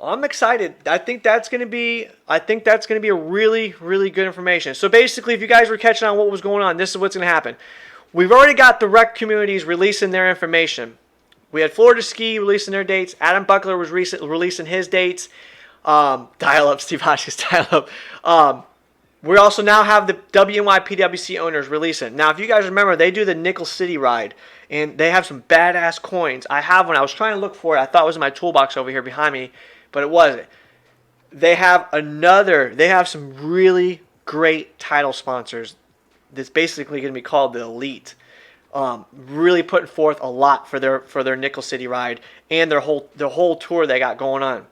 I'm excited. I think that's going to be a really, really good information. So basically, if you guys were catching on what was going on, this is what's going to happen. We've already got the rec communities releasing their information. We had Florida Ski releasing their dates. Adam Buckler was releasing his dates. Dial up, Steve Hotchkiss, dial up. We also now have the WNYPWC owners releasing. Now, if you guys remember, they do the Nickel City ride, and they have some badass coins. I have one. I was trying to look for it. I thought it was in my toolbox over here behind me, but it wasn't. They have some really great title sponsors that's basically going to be called the Elite. Really putting forth a lot for their Nickel City ride and their whole tour they got going on.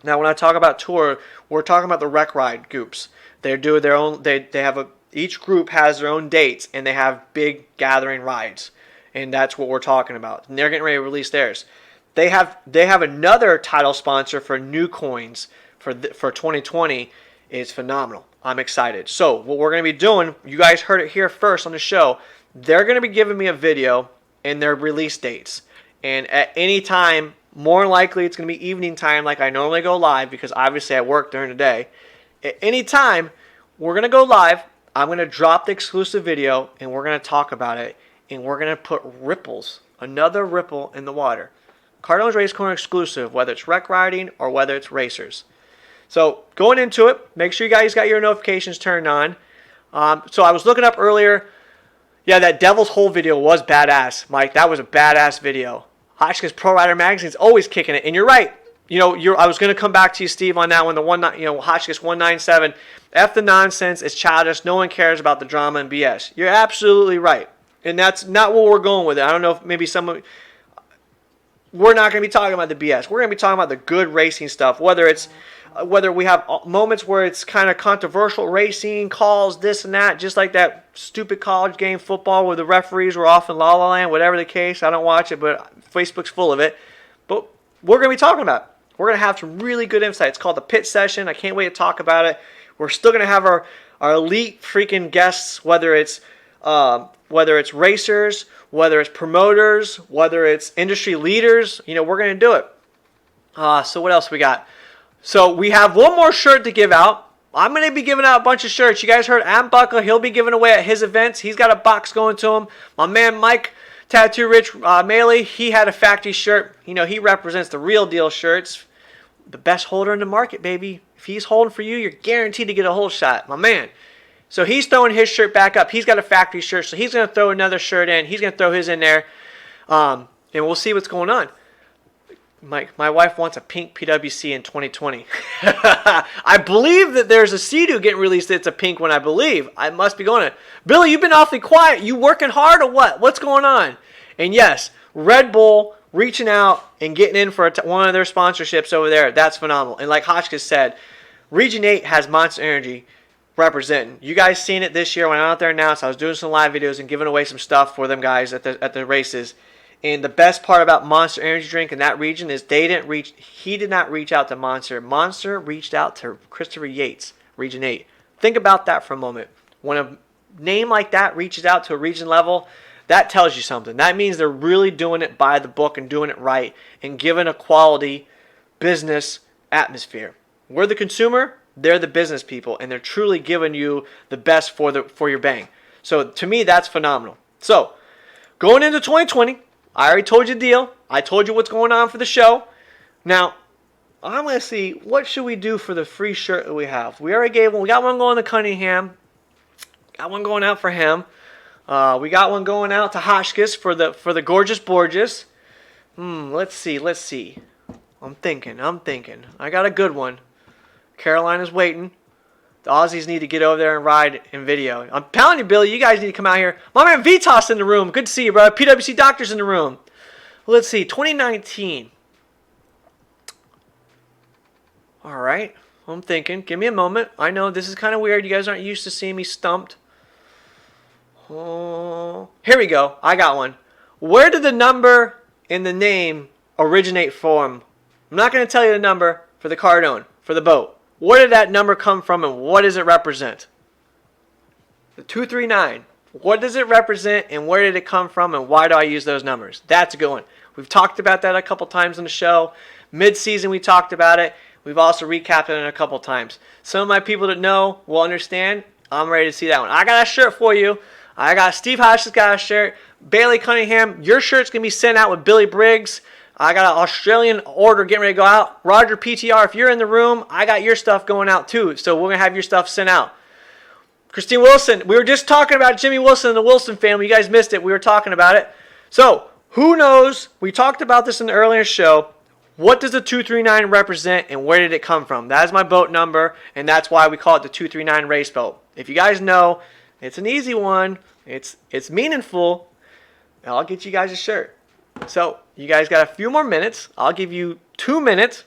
Now, when I talk about tour, we're talking about the Rec Ride groups. They do their own. They have each group has their own dates, and they have big gathering rides, and that's what we're talking about. And they're getting ready to release theirs. They have another title sponsor for new coins for 2020. Is phenomenal. I'm excited. So what we're going to be doing, you guys heard it here first on the show. They're going to be giving me a video and their release dates, and at any time, more than likely it's going to be evening time, like I normally go live because obviously I work during the day. At any time, we're going to go live. I'm going to drop the exclusive video, and we're going to talk about it, and we're going to put ripples, another ripple in the water. Cardone's Race Corner exclusive, whether it's rec riding or whether it's racers. So going into it, make sure you guys got your notifications turned on. So I was looking up earlier. Yeah, that Devil's Hole video was badass, Mike. That was a badass video. Hotchkiss Pro Rider Magazine's always kicking it, and you're right. I was going to come back to you, Steve, on that one. Hotchkiss 197. F the nonsense. It's childish. No one cares about the drama and BS. You're absolutely right, and that's not what we're going with it. I don't know if maybe we're not going to be talking about the BS. We're going to be talking about the good racing stuff. Whether we have moments where it's kind of controversial racing calls, this and that, just like that stupid college game football where the referees were off in La La Land, whatever the case. I don't watch it, but Facebook's full of it. But we're going to be talking about it. We're going to have some really good insights. It's called the Pit Session. I can't wait to talk about it. We're still going to have our elite freaking guests, whether it's racers, whether it's promoters, whether it's industry leaders. We're going to do it. So what else we got? So we have one more shirt to give out. I'm going to be giving out a bunch of shirts. You guys heard Adam Buckler. He'll be giving away at his events. He's got a box going to him. My man Mike, Tattoo Rich Maley, he had a factory shirt. He represents the real deal shirts. The best holder in the market, baby. If he's holding for you, you're guaranteed to get a whole shot. My man. So he's throwing his shirt back up. He's got a factory shirt, so he's going to throw another shirt in. He's going to throw his in there. And we'll see what's going on. My wife wants a pink PWC in 2020. I believe that there's a Sea-Doo getting released that's a pink one, I believe. I must be going to. Billy, you've been awfully quiet. You working hard or what? What's going on? And yes, Red Bull reaching out and getting in for one of their sponsorships over there. That's phenomenal. And like Hotchkiss said, Region 8 has Monster Energy representing. You guys seen it this year when I'm out there now. So I was doing some live videos and giving away some stuff for them guys at the races. And the best part about Monster Energy Drink in that region is he did not reach out to Monster. Monster reached out to Christopher Yates, Region 8. Think about that for a moment. When a name like that reaches out to a region level, that tells you something. That means they're really doing it by the book and doing it right and giving a quality business atmosphere. We're the consumer, they're the business people, and they're truly giving you the best for your bang. So to me, that's phenomenal. So going into 2020, I already told you the deal. I told you what's going on for the show. Now, I'm going to see what should we do for the free shirt that we have. We already gave one. We got one going to Cunningham. Got one going out for him. We got one going out to Hotchkiss for the gorgeous Borges. Let's see. I'm thinking. I got a good one. Carolina's waiting. The Aussies need to get over there and ride in video. I'm telling you, Billy, you guys need to come out here. My man Vitas in the room. Good to see you, bro. PWC Doctor's in the room. Let's see. 2019. All right. I'm thinking. Give me a moment. I know this is kind of weird. You guys aren't used to seeing me stumped. Oh, here we go. I got one. Where did the number in the name originate from? I'm not going to tell you the number for the Cardone, for the boat. Where did that number come from and what does it represent? The 239. What does it represent and where did it come from and why do I use those numbers? That's a good one. We've talked about that a couple times on the show. Mid-season we talked about it. We've also recapped it a couple times. Some of my people that know will understand. I'm ready to see that one. I got a shirt for you. I got Steve Hodges got a shirt. Bailey Cunningham, your shirt's going to be sent out with Billy Briggs. I got an Australian order getting ready to go out. Roger PTR, if you're in the room, I got your stuff going out too. So we're going to have your stuff sent out. Christine Wilson, we were just talking about Jimmy Wilson and the Wilson family. You guys missed it. We were talking about it. So who knows? We talked about this in the earlier show. What does the 239 represent and where did it come from? That is my boat number, and that's why we call it the 239 race boat. If you guys know, it's an easy one. It's meaningful. I'll get you guys a shirt. So you guys got a few more minutes. I'll give you 2 minutes.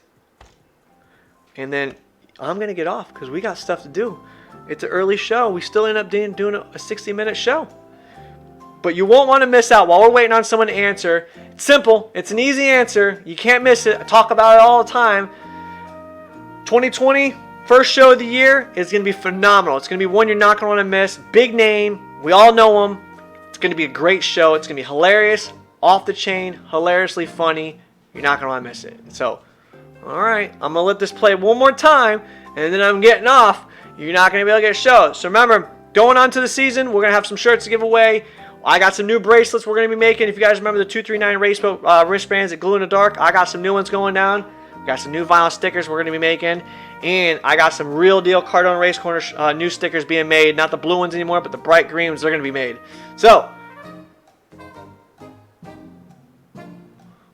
And then I'm going to get off because we got stuff to do. It's an early show. We still end up doing a 60-minute show. But you won't want to miss out while we're waiting on someone to answer. It's simple. It's an easy answer. You can't miss it. I talk about it all the time. 2020, first show of the year, is going to be phenomenal. It's going to be one you're not going to want to miss. Big name. We all know him. It's going to be a great show. It's going to be hilarious. Off the chain, hilariously funny. You're not going to want to miss it. So, all right, I'm going to let this play one more time, and then I'm getting off. You're not going to be able to get a show. So remember, going on to the season, we're going to have some shirts to give away. I got some new bracelets we're going to be making. If you guys remember the 239 race boat wristbands that glue in the dark, I got some new ones going down. Got some new vinyl stickers we're going to be making. And I got some real deal Cardone Race Corner new stickers being made. Not the blue ones anymore, but the bright green ones, they're going to be made. So,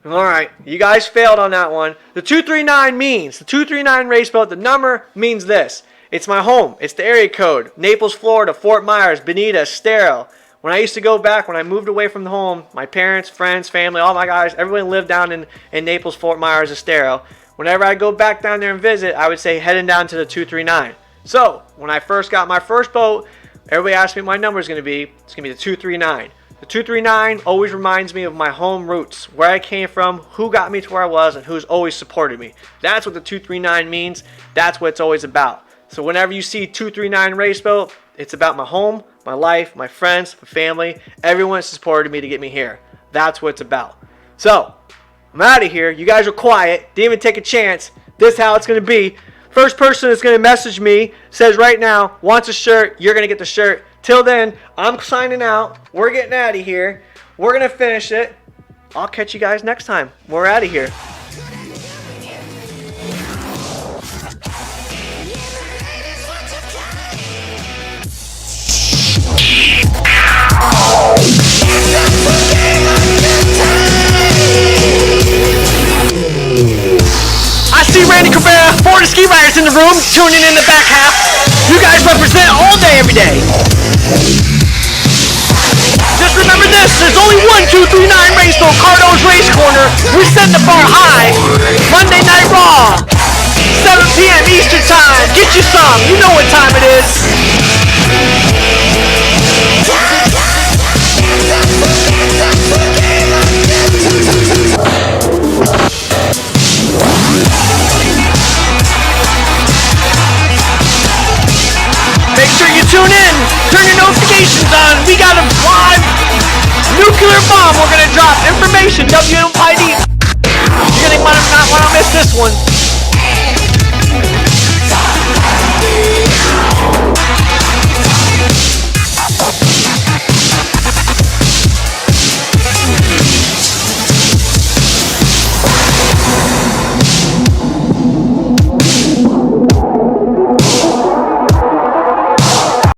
alright, you guys failed on that one. The 239 means, the 239 race boat, the number means this. It's my home. It's the area code. Naples, Florida, Fort Myers, Bonita, Estero. When I used to go back, when I moved away from the home, my parents, friends, family, all my guys, everyone lived down in Naples, Fort Myers, Estero. Whenever I go back down there and visit, I would say heading down to the 239. So, when I first got my first boat, everybody asked me what my number is going to be. It's going to be the 239. The 239 always reminds me of my home roots, where I came from, who got me to where I was, and who's always supported me. That's what the 239 means. That's what it's always about. So whenever you see 239 race boat, it's about my home, my life, my friends, my family, everyone supported me to get me here. That's what it's about. So, I'm out of here. You guys are quiet. Didn't even take a chance. This is how it's going to be. First person that's going to message me says right now, wants a shirt, you're going to get the shirt. Till then, I'm signing out. We're getting out of here. We're going to finish it. I'll catch you guys next time. We're out of here. I see Randy Cabrera, Florida Ski Riders in the room, tuning in the back half. You guys represent all day, every day. Just remember this, there's only 1, 2, 3, 9 race boat, Cardone's Race Corner. We set the bar high. Monday Night Raw, 7 p.m. Eastern Time. Get you some, you know what time it is. Make sure you tune in. Turn your notifications on. We got a live nuclear bomb we're going to drop. Information, WMID. You're going to not want to miss this one.